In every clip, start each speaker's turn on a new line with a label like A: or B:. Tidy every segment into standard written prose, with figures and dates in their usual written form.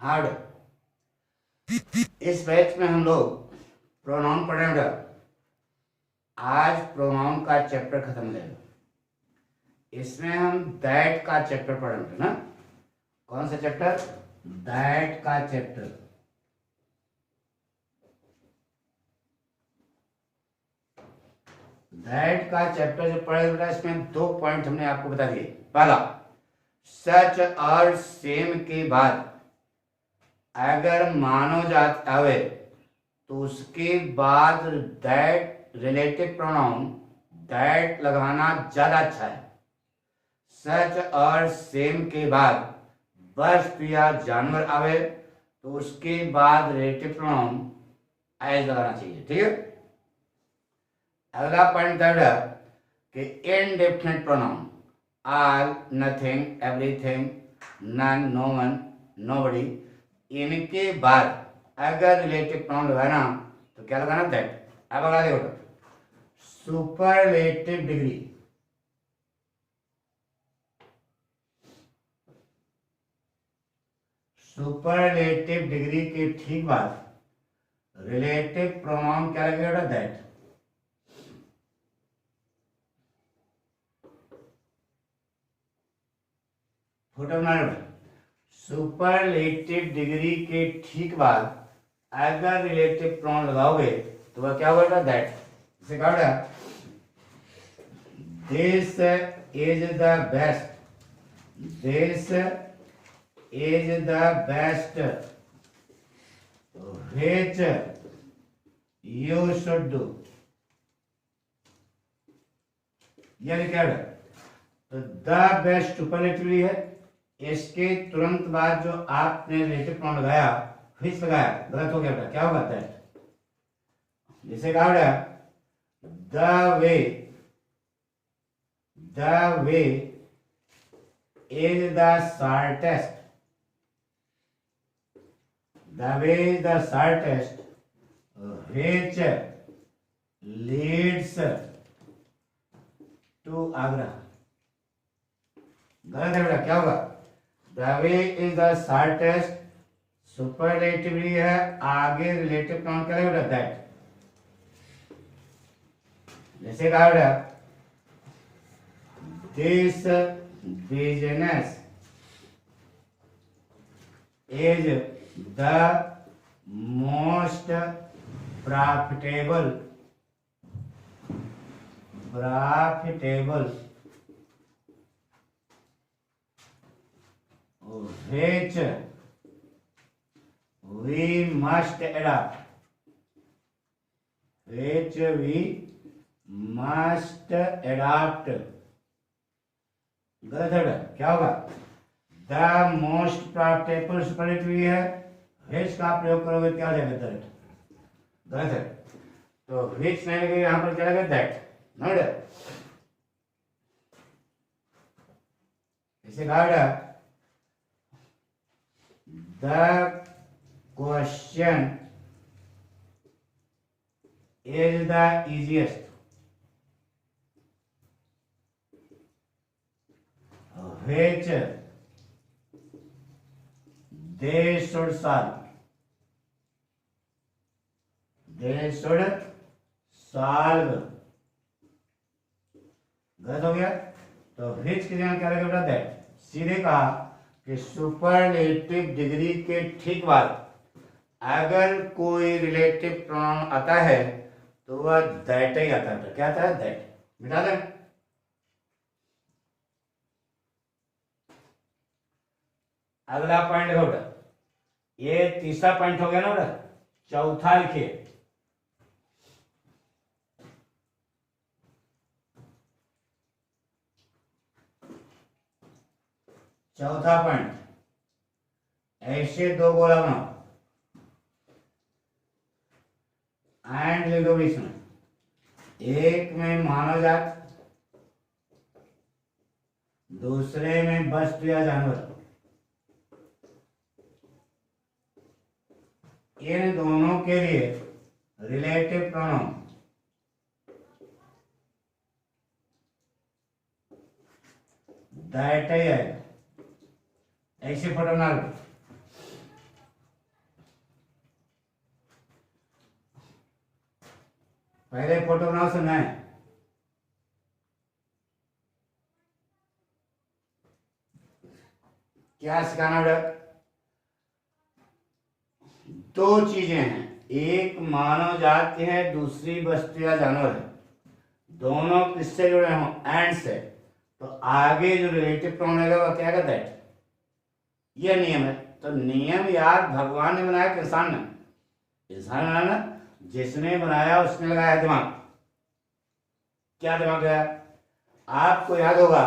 A: Hard. इस batch में हम लोग प्रोनाउन पढ़ेंगे। आज प्रोनाउन का चैप्टर खत्म हो जाएगा। इसमें हम दैट का चैप्टर पढ़ेंगे ना। कौन सा चैप्टर? दैट का चैप्टर। दैट का चैप्टर जो पढ़े बेटा, इसमें 2 पॉइंट हमने आपको बता दिए। पहला, सच और सेम के बाद अगर मानो जात आवे तो उसके बाद दैट रिलेटिव प्रोनाउन दैट लगाना ज्यादा अच्छा है। सच और सेम के बाद वस्तु या जानवर आवे तो उसके बाद रिलेटिव प्रोनाउन एज लगाना चाहिए। ठीक है। अगला पॉइंट थर्ड है कि indefinite pronoun all, nothing, everything, none, no one, nobody, इनके बाद अगर रिलेटिव प्रोनाउन लगाना तो क्या लगाना? दैट। अब लगा देखो, सुपरलेटिव डिग्री। सुपरलेटिव डिग्री के ठीक बाद रिलेटिव प्रोनाउन क्या लगेगा? दैट। फोटो बना लो। सुपरलेटिव डिग्री के ठीक बाद अगर रिलेटिव प्रोनाउन लगाओगे तो वह क्या होगा? दैट। इसे कहा था this is the best, this is the best which you should do. यानी क्या है? तो द बेस्ट सुपरलेटिव है, इसके तुरंत बाद जो आपने रिलेटिव प्रोनाउन लगाया, फिक्स लगाया, गलत हो गया बेटा। क्या होगा? दैट। जिसे कहा the way, the way is the shortest, the way is the shortest which leads to Agra. गलत है बेटा। क्या होगा? The way is the shortest, superlative है, आगे रिलेटिव प्रोनाउन क्या लगेगा? दैट। जैसे कहा बेटा this business is the most profitable, profitable which we must adopt, which we must adopt। गलत है। क्या होगा? द मोस्ट प्रॉफिटेबल सुपरलेटिव है, which का प्रयोग करोगे क्या हो जाएगा? दैट। गलत है। तो which नहीं लगेगा, यहां पर क्या लगेगा? दैट। नोट। इसे कहा the question is the easiest which they should solve, they should solve। गलत हो गया। तो which की जगह क्या लगेगा? दैट। सीधे कहा कि सुपरलेटिव डिग्री के ठीक बाद अगर कोई रिलेटिव प्रोनाउन आता है तो वह दैट ही आता है। क्या आता है? दैट। मिटा दें। अगला पॉइंट देखो बेटा, ये तीसरा पॉइंट हो गया ना बेटा। चौथा लिखिए। चौथा पॉइंट, ऐसे 2 गोला बनाओ एंड लिख दो बीच में। एक में मानव जात, दूसरे में वस्तु या जानवर। इन दोनों के लिए रिलेटिव प्रोनाउन दैट ही है। ऐसे फोटो बना लो। पहले फोटो बनाओ सुनाए। क्या सिखाना बेटा? दो चीजें हैं, एक मानव जात की है, दूसरी वस्तु या जानवर है। दोनों किससे जुड़े हों? एंड से। तो आगे जो रिलेटिव प्रोनाउन है वो क्या कहता है? यह नियम है। तो नियम यार भगवान ने बनाया कि इंसान ने? इंसान बनाया ना, जिसने बनाया उसने लगाया दिमाग। क्या दिमाग है? आपको याद होगा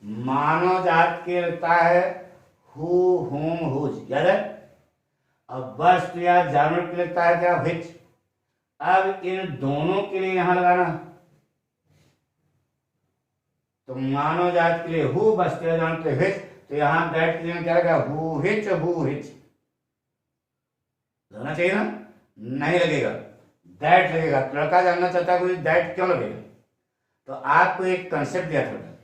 A: मानव जात के लगता है हु, हुम, हुज, याद है? अब वस्तु या जानवर के लगता है क्या? विच। अब इन दोनों के लिए यहां लगाना, तो मानव जात के लिए हु, वस्तु या जानवर के लिए विच। तो यहां दैट के लिए क्या लगा? हु हिच, हु हिच लगना चाहिए ना? नहीं लगेगा, दैट लगेगा। लड़का जानना चाहता है कोई दैट क्यों लगेगा? तो आपको एक कंसेप्ट दिया था,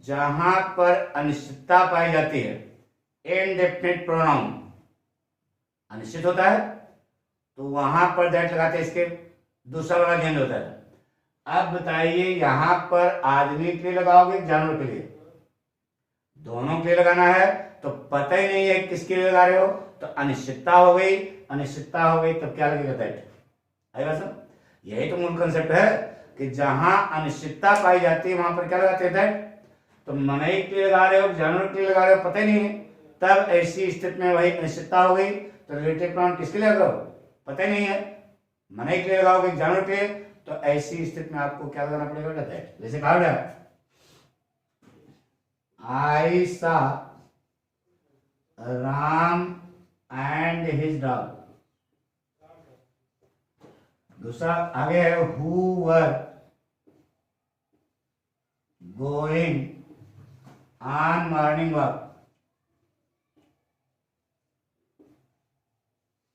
A: जहां पर अनिश्चितता पाई जाती है, इनडेफिनिट प्रोनाउन अनिश्चित होता है, तो वहां पर दैट लगाते हैं, इसके दूसरा वाला गेंद होता है। अब बताइए यहां पर आदमी के लिए लगाओगे जानवर के लिए? दोनों के लिए लगाना है, तो पता ही नहीं है किसके लिए लगा रहे हो, तो अनिश्चितता हो गई। अनिश्चितता हो गई तब क्या लगेगा? दैट आएगा सब। यही तो मूल कंसेप्ट है कि जहां अनिश्चितता पाई जाती है वहां पर क्या लगाते हैं? दैट। तो मनई के लिए लगा रहे हो, जानवर के लिए लगा रहे हो, पता ही नहीं है, तब ऐसी स्थिति में वही अनिश्चितता हो गई। तो रिलेटिव प्रोनाउन किसके लिए लगाओ? पता ही नहीं है। मनई के लिए लगाओगे, जानवर के लिए, तो ऐसी स्थिति में आपको क्या लगाना पड़ेगा? दैट। जैसे कहा है I saw Ram and his dog। दूसरा आगे है who were going on morning walk।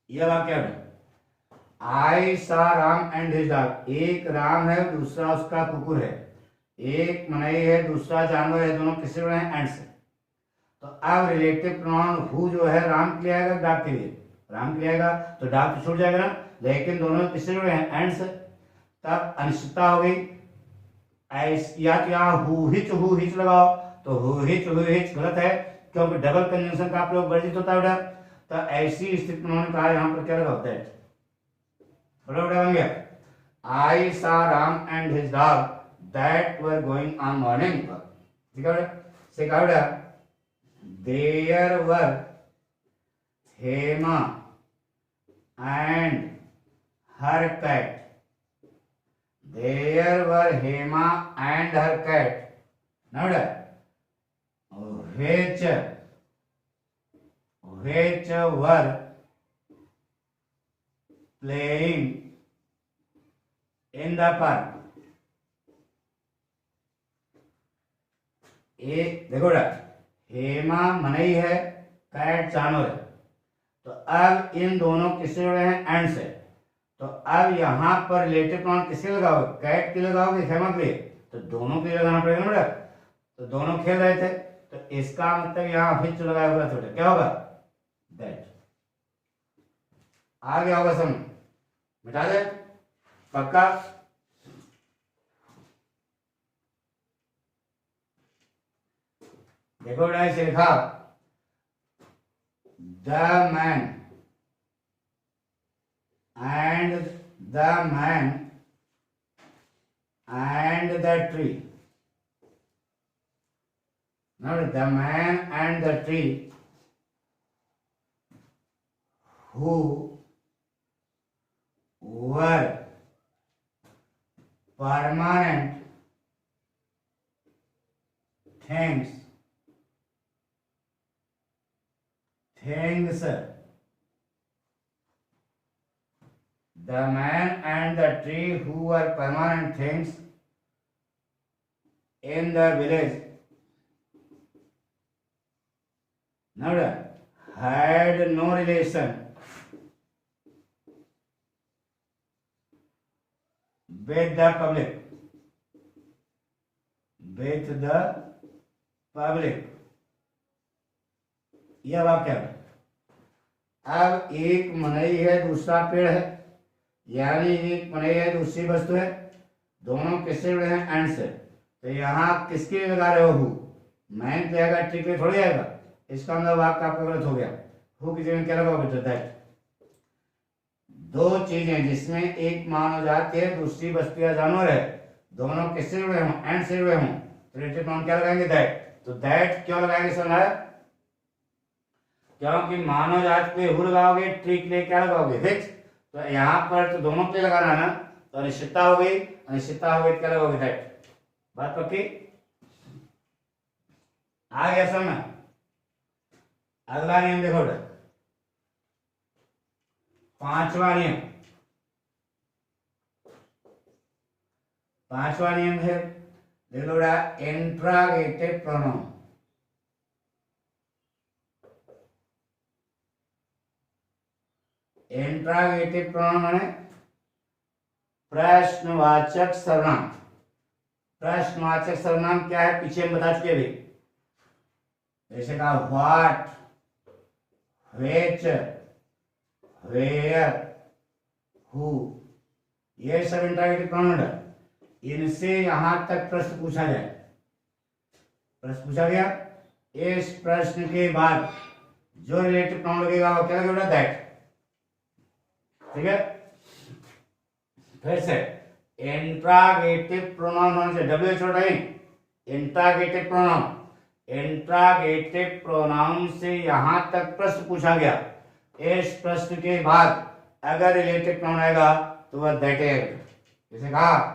A: यह वाक्य है I saw Ram and his dog। एक राम है, दूसरा उसका कुकुर है। एक मनई है, दूसरा जानवर है, दोनों किससे जुड़े हैं? एंड से। तो अब रिलेटिव प्रोनाउन हु जो है राम के लिए आएगा, डॉग के लिए? राम के लिए आएगा तो डॉग तो छूट जाएगा ना, लेकिन दोनों किससे जुड़े हैं? एंड से। तब अनिश्चितता हो गई। या तो यहाँ हु हिच लगाओ, तो हु हिच गलत है, क्योंकि डबल कंजंक्शन का प्रयोग वर्जित होता है बेटा। तो ऐसी स्थिति में उन्होंने कहा यहाँ पर क्या लगा होता है? बड़ा बन गया। I saw Ram and his dog that were going on morning walk। ठीक है? से कहा बेटा there were Hema and her cat। there were Hema and her cat। ना बेटा which were playing in the park। एक देखो बेटा, हेमा मनई है, कैट जानवर है। तो अब इन दोनों किससे जुड़े हैं? एंड से। तो अब यहां पर रिलेटिव प्रोनाउन किसके लगाओगे? कैट के लगाओगे, हेमा के लिए? तो दोनों के लिए लगाना पड़ेगा ना बेटा। तो दोनों खेल रहे थे, तो इसका मतलब यहां हिच लगाया हुआ था, क्या होगा? दैट। आ गया होगा समझ? मिटा दे पक्का। देखो बेटा इसे लिखा the man and the tree. The man and the tree who were permanent things the man and the tree who were permanent things in the village now had no relation with the public। यह वाक्य है। अब एक मनई है, दूसरा पेड़ है, यानी एक पढ़े है दूसरी वस्तु है, दोनों किससे जुड़े हैं? एंड से। तो यहाँ किसके लिए लगा रहे हो? हु। मैन पे आएगा, ट्रिक पे थोड़ी आएगा। इसका मतलब वाक्य आपका गलत हो गया। हु की जगह क्या लगाओगे? तो दैट। दो चीजें जिसमें एक मानव जाति है, दूसरी वस्तु या जानवर है, दोनों किससे जुड़े हों? एंड से जुड़े हों, तो रिलेटिव प्रोनाउन क्या लगाएंगे? दैट। तो दैट क्यों लगाएंगे? समझ आया? क्योंकि मानव जाति पे हु लगाओगे, ट्रिक ले क्या लगाओगे? विच। तो यहाँ पर तो दोनों पे लगाना है ना, तो अनिश्चितता हो गई, अनिश्चितता हो गई, क्या लगाओगे? दैट। बात पक्की? आ गया समझ? अगला नियम देखो बेटा, पांचवा नियम। पांचवा नियम है, देख लो बेटा, इंट्रागेटिव प्रोनाउन। इंट्रागेटिव प्रोनाउन माने प्रश्नवाचक सर्वनाम। प्रश्नवाचक सर्वनाम क्या है? पीछे हम बता चुके भी। जैसे कहा व्हाट, व्हिच, वेयर, हु, ये सब इंट्रागेटिव प्रोनाउन है। इनसे यहां तक प्रश्न पूछा जाए, प्रश्न पूछा गया, इस प्रश्न के बाद जो रिलेटिव प्रोनाउन लगेगा वो क्या लगेगा? दैट। ठीक है, फिर से इंट्रागेटिव प्रोनाउन होने से डब्ल्यू छोटा नहीं, इंट्रागेटिव प्रोनाउन। इंट्रागेटिव प्रोनाउन से यहां तक प्रश्न पूछा गया, इस प्रश्न के बाद अगर रिलेटिव प्रोनाउन आएगा तो वह दैट है। जैसे कहा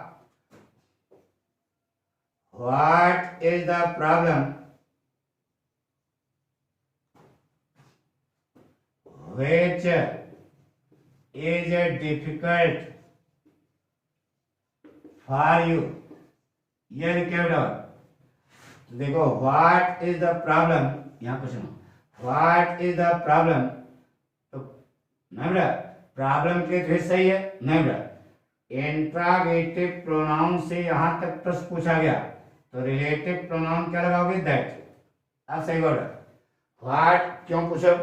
A: what is the problem, which is difficult for you. ये क्या बेटा? तो देखो व्हाट इज द प्रॉब्लम, यहां कुछ ना, व्हाट इज द प्रॉब्लम, तो नहीं बेटा, प्रॉब्लम के लिए सही है? नहीं बेटा, इंट्रागेटिव प्रोनाउन से यहां तक प्रश्न पूछा गया तो रिलेटिव प्रोनाउन क्या लगाओगे? दैट। अब सही वर्ड। व्हाट क्यों पूछो?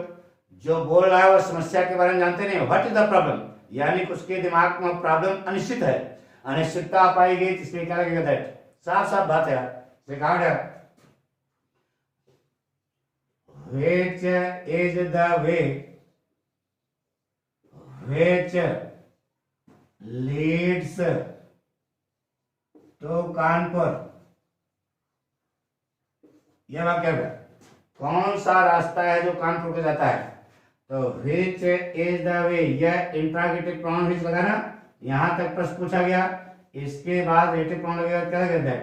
A: जो बोल रहा है वो समस्या के बारे में जानते नहीं, व्हाट इज द प्रॉब्लम, यानी उसके दिमाग में प्रॉब्लम अनिश्चित है, अनिश्चितता पाई गई, इसलिए क्या लगेगा? दैट। साफ साफ बात है यार। Which is the way which leads to Kanpur? यह वाक्य है, कौन सा रास्ता है जो कानपुर को जाता है? तो which is the way, यह इंट्रागेटिव प्रोनाउन which लगा ना, यहां तक प्रश्न पूछा गया, इसके बाद रिलेटिव प्रोनाउन लगेगा, क्या लगेगा? दैट।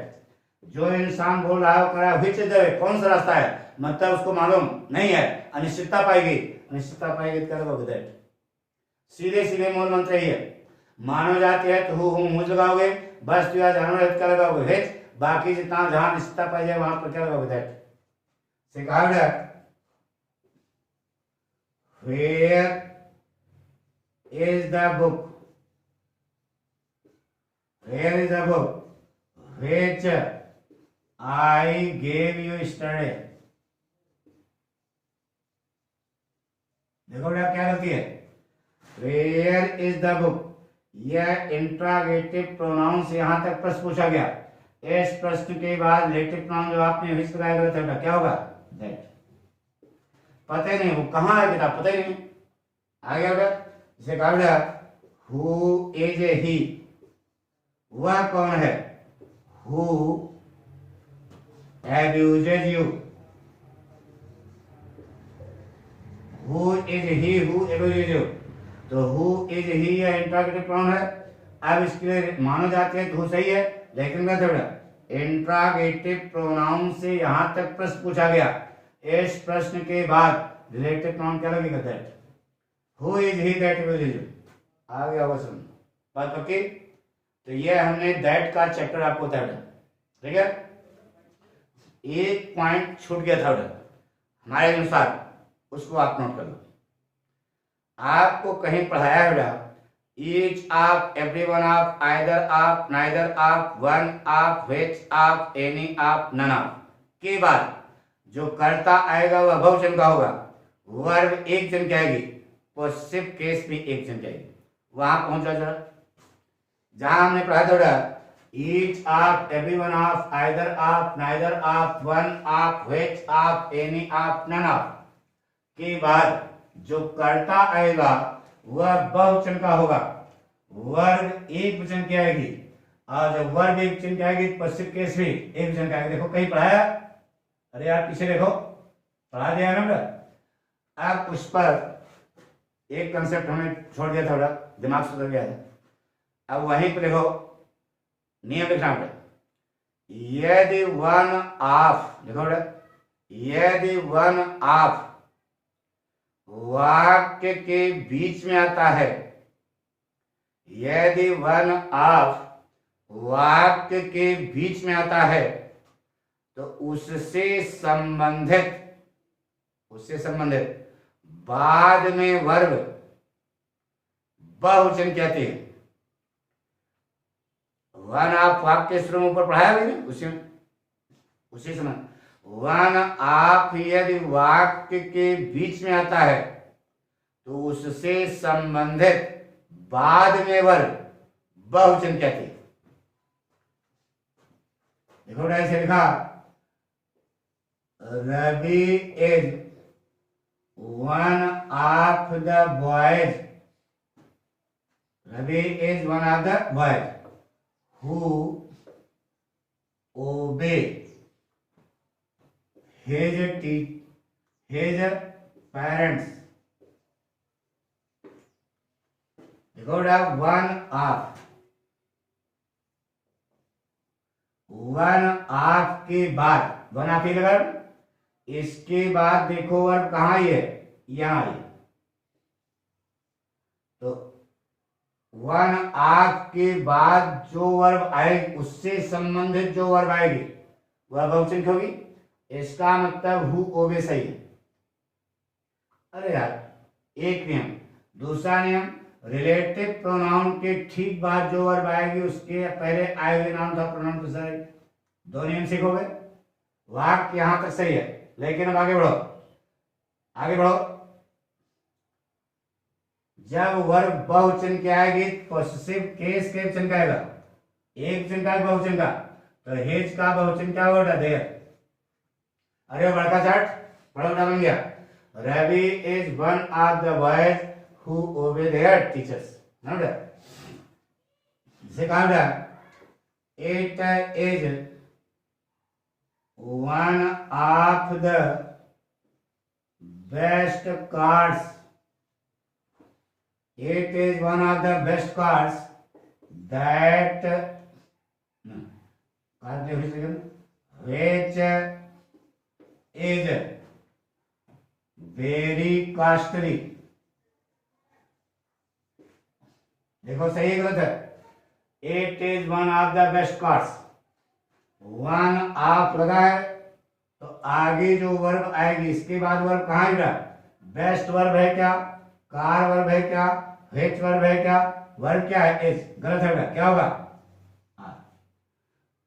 A: जो इंसान बोल रहा है वो कह रहा है which is the way, कौन सा रास्ता है, मतलब उसको मालूम नहीं है, अनिश्चितता पाएगी, अनिश्चितता पाएगी, क्या लगोगे? दैट। सीधे सीधे मूल मंत्र ही है। मानव जाति है तो हु मुझ लगाओगे, वस्तु या जानवर है क्या लगाओगे? हिच। बाकी जितना जहां अनिश्चितता पाई जाए वहां पर क्या लगाओगे? दैट। से कहा where is the book, where is the book which I gave you yesterday। देखो बेटा क्या गलती है, वेयर इज द बुक, यह इंट्रागेटिव प्रोनाउन से यहां तक प्रश्न पूछा गया, इस प्रश्न के बाद रिलेटिव प्रोनाउन जो आपने विच लगाया गलत है, क्या होगा? दैट। पता ही नहीं वो कहाँ है बेटा, पता ही नहीं। आ गया बेटा? जैसे कहा बेटा हु इज ए ही, वह कौन है? Who abuses you? Who is he who abuses you? तो who is he या इंट्रागेटिव प्रोनाउन है। अब इसके लिए माना जाते हैं तो who सही है, लेकिन क्या था इंट्रागेटिव प्रोनाउन से यहां तक प्रश्न पूछा गया, इस प्रश्न के बाद रिलेटिव प्रोनाउन क्या लगेगा? That. Who is he that abuses you? आ गया होगा समझ, बात पक्की? तो ये हमने दैट का चैप्टर आपको बताया, ठीक है। एक पॉइंट छूट गया था हमारे अनुसार, उसको आप नोट कर लो। आपको कहीं पढ़ाया बेटा each of, everyone of, either of, neither of, one of, which of, any of, none of के बाद जो कर्ता आएगा वह बहुवचन का होगा, वर्ब एक जन की आएगी, पॉजिटिव केस भी एक जन की आएगी। वहां पहुंचा जरा, जहां हमने पढ़ा था each of, every one of, either of, neither of, one of, which of, any of, none of के बाद जो कर्ता आएगा वह बहुवचन का होगा, वर्ग एक वचन की आएगी, और जब वर्ग एक वचन की आएगी पश्चिम केस भी एक वचन का आएगा। देखो कहीं पढ़ाया, अरे यार पीछे देखो, पढ़ा दिया ना बेटा। अब उस पर एक कंसेप्ट हमने छोड़ दिया, थोड़ा दिमाग सुधर गया है। अब वहीं पर देखो नियम लिखना बेटा, यदि वन ऑफ, देखो बेटा, यदि वन ऑफ वाक्य के बीच में आता है, यदि वन ऑफ वाक्य के बीच में आता है तो उससे संबंधित बाद में वर्ब बहुवचन कहते हैं। वन ऑफ वाक्य शुरू में ऊपर पढ़ाया भी ना, उसी समय वन ऑफ यदि वाक्य के बीच में आता है तो उससे संबंधित बाद में वर्ब बहुवचन कहते हैं। देखो ऐसे लिखा, Ravi is one of the boys, Ravi is one of the boys who obey his parents। देखो वन ऑफ के बाद, वन ऑफ ही लगा, इसके बाद देखो वर्ब कहाँ है, यहां है। तो वन ऑफ के बाद जो वर्ब आएगी उससे संबंधित जो वर्ब आएगी वह बहुवचन की होगी। इसका मतलब हु ओबे सही है। अरे यार एक नियम, दूसरा नियम, रिलेटिव प्रोनाउन के ठीक बाद जो वर्ब आएगी उसके पहले आए हुए नाउन था प्रोनाउन के साथ, दो नियम सीखोगे। वाक्य यहां तक सही है, लेकिन अब आगे बढ़ो, आगे बढ़ो। जब वर्ब बहुवचन की आएगी पॉसेसिव केस के वचन का आएगा, एक वचन का बहुवचन का, तो हेज का बहुवचन क्या होगा, देयर। अरे बड़का चार्ट बड़ा बन गया, Ravi is one of the boys who obey their teachers, ना बेटा। जिसे कहा बेटा, it is one of the best cards, it is one of the best cards that which is very costly। देखो सही है गलत है, it is one of the best cards, one of लगा है तो आगे जो वर्ब आएगी इसके बाद वर्ब कहाँ है, बेस्ट वर्ब है क्या, कार वर्ब है क्या, व्हिच वर्ब है क्या, वर्ब क्या है, इज, गलत है क्या होगा,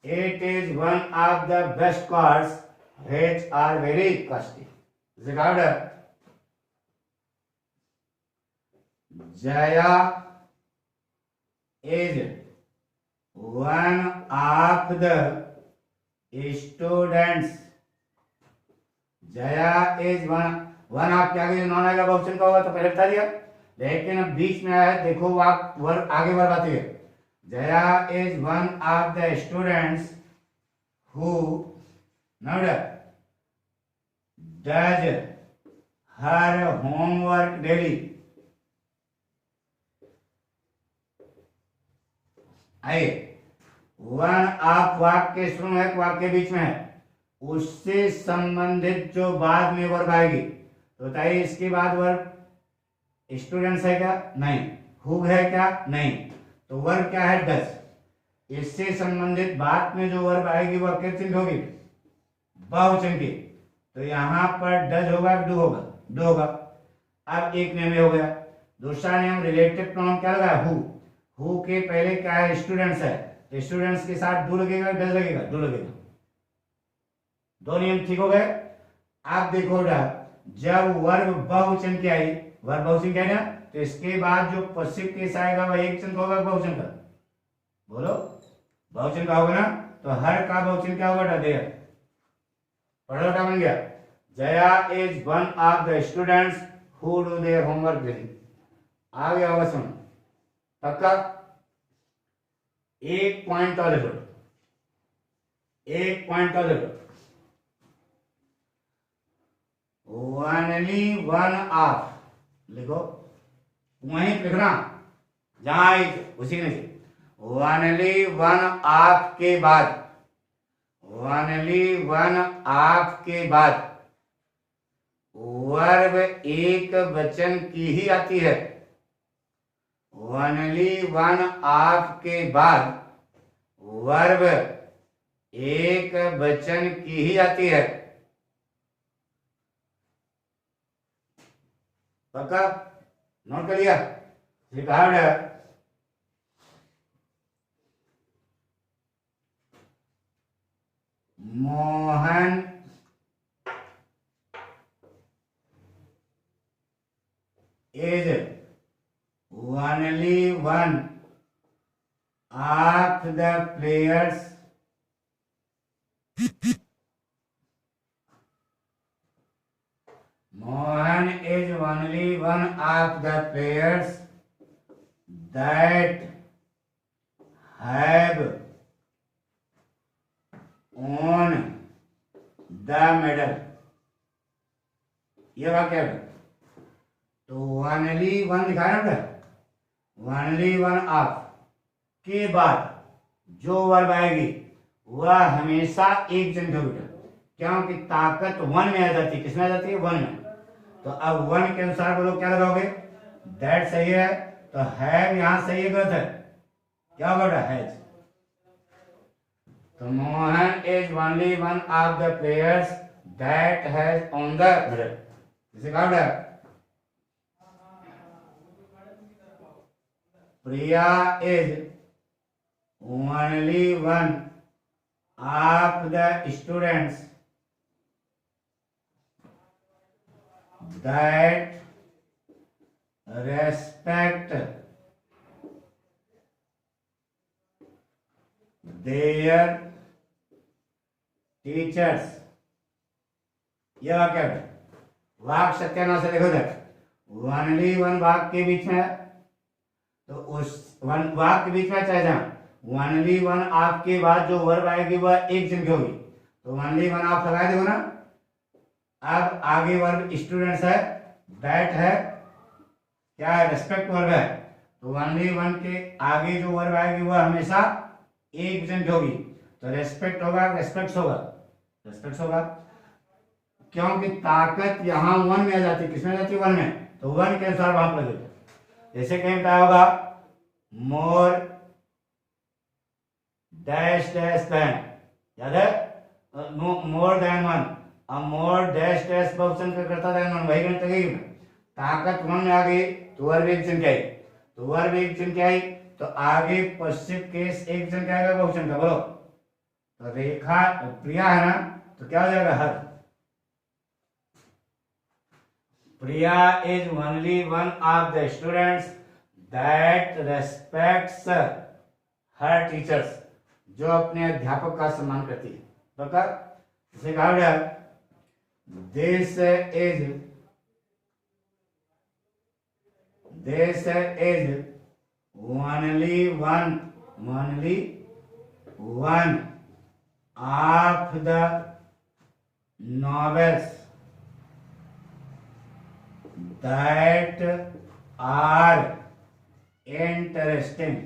A: it is one of the best cars which are very costly. Jaya is one of the students, Jaya is one of के आगे नॉन आएगा बहुवचन का होगा तो पहले बता दिया, लेकिन अब बीच में आया देखो वर्ब आगे वर्ब आती है। Jaya is one of the students who does her homework daily. आइए, वन ऑफ वाक्य शुरू है, वाक्य बीच में है, उससे संबंधित जो बाद में वर्ब आएगी तो बताइए इसके बाद वर्ब स्टूडेंट्स है क्या, नहीं, हु है क्या, नहीं, तो वर्ब क्या है, डज। इससे संबंधित बाद में जो वर्ब आएगी वह किस चिन्ह होगी, बहुवचन की, तो यहां पर डज होगा, डू होगा, डू होगा। अब एक नियम हो गया। दूसरा नियम, रिलेटिव प्रोनाउन क्या लगा, हु के पहले क्या है, स्टूडेंट्स है, तो स्टूडेंट्स के साथ डू लगेगा, डज लगेगा, डू लगेगा। दो नियम ठीक हो गए। आप देखो जब वर्ब बहुवचन की आई, वर्ब बहुवचन क्या है ना, तो इसके बाद जो पश्चिम केस आएगा वह एक वचन का होगा बहुवचन का, बोलो बहुवचन का होगा ना, तो हर का बहुवचन क्या होगा बेटा, देयर। पढ़ो बेटा, बन गया। Jaya is one of the students who do their homework daily. आ गया होगा सुन, पक्का। एक पॉइंट और लिखो, एक पॉइंट और लिखो। ओनली वन ऑफ लिखो, वहीं लिखना जहां आई उसी में। ओनली वन ऑफ के बाद, ओनली वन ऑफ के बाद वर्ब एक वचन की ही आती है। ओनली वन ऑफ के बाद वर्ब एक वचन की ही आती है, पक्का नोट कर लिया। लिखा है Mohan is only one of the players Mohan is only one of the players that have won the medal। ये वाक्य है, तो ओनली वन दिखाया ना, ओनली वन ऑफ के बाद जो वर्ब आएगी वह हमेशा एक जन की होगी, क्योंकि ताकत वन में आ जाती है। किसमें आ जाती है? वन में। तो अब वन के अनुसार बोलो क्या लगाओगे? दैट सही है, तो हैव यहां सही है, गलत है? क्या होगा? हैज। तो Mohan is only one of the players that has on the medal. इसे कहा बेटा, Priya is only one of the students that respect their teachers। यह वाक्य है, वाक सत्यानाश से देखो तक ओनली वन वाक के बीच में है, तो उस वन वाक के बीच में चाहे जहां ओनली वन ऑफ के बाद जो वर्ब आएगी वह एक जन की होगी, तो ओनली वन ऑफ लगा देखो ना। अब आगे वर्ब स्टूडेंट्स है, दैट है, क्या है? रेस्पेक्ट वर्ब है, तो ओनली वन के आगे जो वर्ब आएगी वह हमेशा एक वचन की होगी, तो रेस्पेक्ट होगा, रेस्पेक्ट्स होगा, रेस्पेक्ट्स होगा, क्योंकि ताकत यहां वन में आ जाती है। किसमें आ जाती है? वन में। तो वन के अनुसार वहां पर लगेगा। जैसे कहीं बताया होगा मोर डैश डैश देन, याद है? मोर देन वन, अब मोर डैश डैश बहुवचन का करता था वन, वही गणित लगेगी। ताकत वन में आ गई तो वर्ब एक वचन की आई, तो वर्ब एक वचन की आई तो आगे पश्चिम केस एक वचन का आएगा बहुवचन का, बोलो। तो रेखा प्रिया है ना, तो क्या हो जाएगा? Her. Priya is only one of the students that respects her teachers, जो अपने अध्यापक का सम्मान करती है। पक्का? इसे कहा गया This is only one of the novels that are interesting।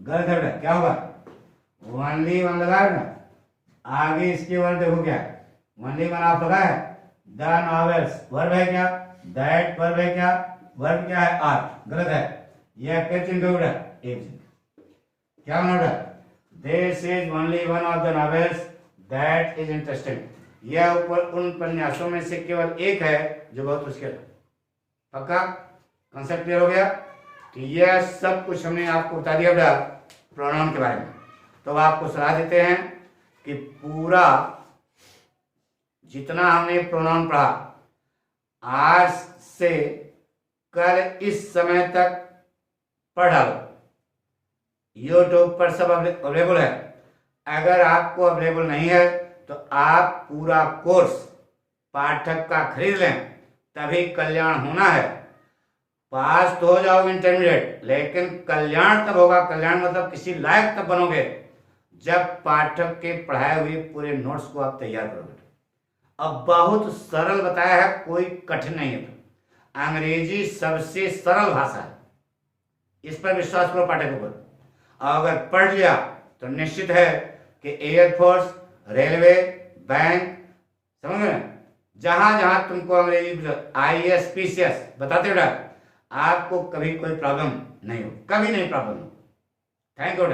A: गलत है, क्या होगा? ओनली वन लगा ना, आगे इसके वर्ड देखो क्या? ओनली वन ऑफ लगा है, द नॉवेल्स वर्ब है क्या? दैट वर्ब है क्या? वर्ब क्या है? आर। गलत है, यह क्वेश्चन का उड़ा एक क्या बना उड़ा? This is only one of the novels that is interesting. यह ऊपर उन उपन्यासों में से केवल एक है जो बहुत मुश्किल है। पक्का कॉन्सेप्ट क्लियर हो गया? कि यह सब कुछ हमने आपको बता दिया बेटा प्रोनाउन के बारे में। तो आपको सलाह देते हैं कि पूरा जितना हमने प्रोनाउन पढ़ा आज से कल इस समय तक पढ़ डालो। यूट्यूब पर सब अवेलेबल है। अगर आपको अवेलेबल नहीं है तो आप पूरा कोर्स पाठक का खरीद लें, तभी कल्याण होना है। पास तो हो जाओगे इंटरमीडिएट, लेकिन कल्याण तब होगा, कल्याण मतलब किसी लायक तब बनोगे जब पाठक के पढ़ाए हुए पूरे नोट्स को आप तैयार करोगे। अब बहुत सरल बताया है, कोई कठिन नहीं है। अंग्रेजी सबसे सरल भाषा है, इस पर विश्वास करो पाठक पर। अगर पढ़ लिया तो निश्चित है कि एयरफोर्स, रेलवे, बैंक, समझ गए, जहां जहां तुमको अंग्रेजी IAS PCS बताते हो आपको कभी कोई प्रॉब्लम नहीं हो, कभी नहीं प्रॉब्लम हो। Thank you.